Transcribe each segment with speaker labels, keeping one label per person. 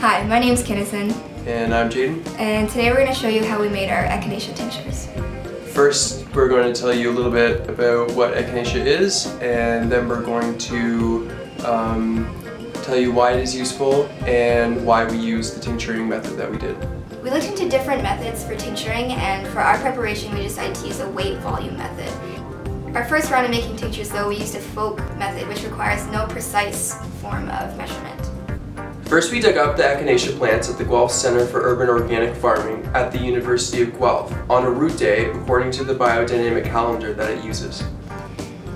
Speaker 1: Hi, my name's Kinnison.
Speaker 2: And I'm Jaden.
Speaker 1: And today we're going to show you how we made our Echinacea tinctures.
Speaker 2: First, we're going to tell you a little bit about what Echinacea is, and then we're going to tell you why it is useful and why we use the tincturing method that we did.
Speaker 1: We looked into different methods for tincturing, and for our preparation we decided to use a weight-volume method. Our first round of making tinctures, though, we used a folk method, which requires no precise form of measurement.
Speaker 2: First, we dug up the Echinacea plants at the Guelph Center for Urban Organic Farming at the University of Guelph on a root day according to the biodynamic calendar that it uses.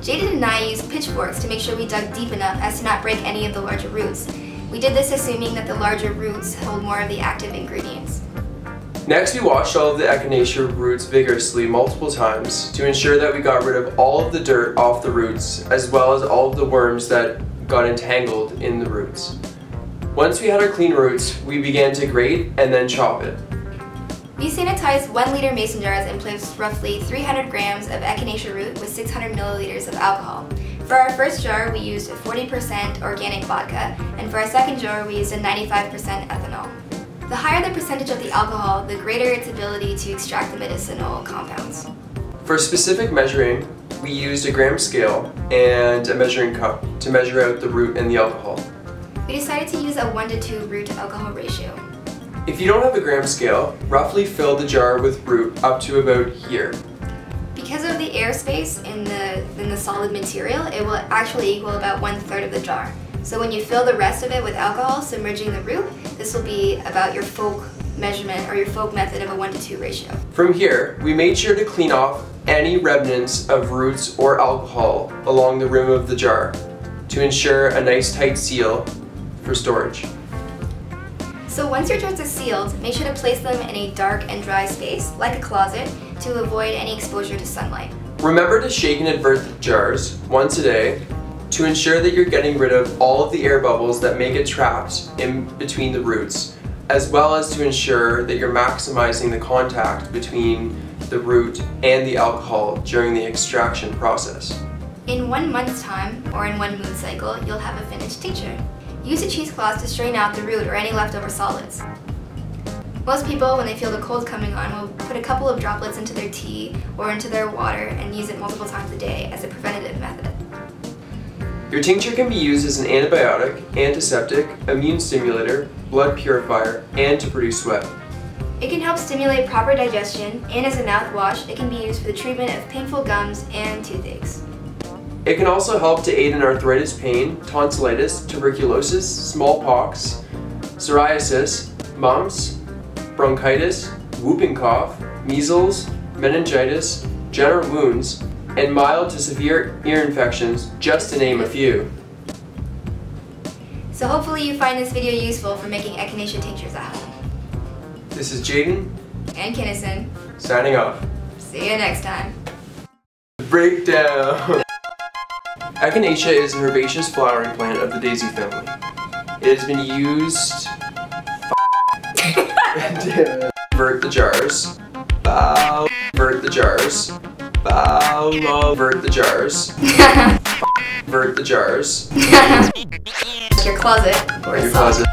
Speaker 1: Jaden and I used pitchforks to make sure we dug deep enough as to not break any of the larger roots. We did this assuming that the larger roots hold more of the active ingredients.
Speaker 2: Next, we washed all of the Echinacea roots vigorously multiple times to ensure that we got rid of all of the dirt off the roots as well as all of the worms that got entangled in the roots. Once we had our clean roots, we began to grate and then chop it.
Speaker 1: We sanitized 1 liter mason jars and placed roughly 300 grams of Echinacea root with 600 milliliters of alcohol. For our first jar, we used 40% organic vodka, and for our second jar, we used a 95% ethanol. The higher the percentage of the alcohol, the greater its ability to extract the medicinal compounds.
Speaker 2: For specific measuring, we used a gram scale and a measuring cup to measure out the root and the alcohol.
Speaker 1: We decided to use a 1:2 root to alcohol ratio.
Speaker 2: If you don't have a gram scale, roughly fill the jar with root up to about here.
Speaker 1: Because of the airspace in the solid material, it will actually equal about 1/3 of the jar. So when you fill the rest of it with alcohol, submerging the root, this will be about your folk measurement or your folk method of a 1:2 ratio.
Speaker 2: From here, we made sure to clean off any remnants of roots or alcohol along the rim of the jar to ensure a nice tight seal for storage.
Speaker 1: So once your jars are sealed, make sure to place them in a dark and dry space, like a closet, to avoid any exposure to sunlight.
Speaker 2: Remember to shake and invert the jars once a day to ensure that you're getting rid of all of the air bubbles that may get trapped in between the roots, as well as to ensure that you're maximizing the contact between the root and the alcohol during the extraction process.
Speaker 1: In 1 month's time, or in 1 moon cycle, you'll have a finished tincture. Use a cheesecloth to strain out the root or any leftover solids. Most people, when they feel the cold coming on, will put a couple of droplets into their tea or into their water and use it multiple times a day as a preventative method.
Speaker 2: Your tincture can be used as an antibiotic, antiseptic, immune stimulator, blood purifier, and to produce sweat.
Speaker 1: It can help stimulate proper digestion, and as a mouthwash, it can be used for the treatment of painful gums and toothaches.
Speaker 2: It can also help to aid in arthritis pain, tonsillitis, tuberculosis, smallpox, psoriasis, mumps, bronchitis, whooping cough, measles, meningitis, general wounds, and mild to severe ear infections, just to name a few.
Speaker 1: So hopefully you find this video useful for making Echinacea tinctures at home.
Speaker 2: This is Jaden
Speaker 1: And Kinnison.
Speaker 2: signing off.
Speaker 1: See you next time.
Speaker 2: Breakdown. Echinacea is an herbaceous flowering plant of the daisy family. It has been used to invert the jars. Invert the jars. Invert the jars. Invert the jars.
Speaker 1: Your closet or
Speaker 2: Your closet.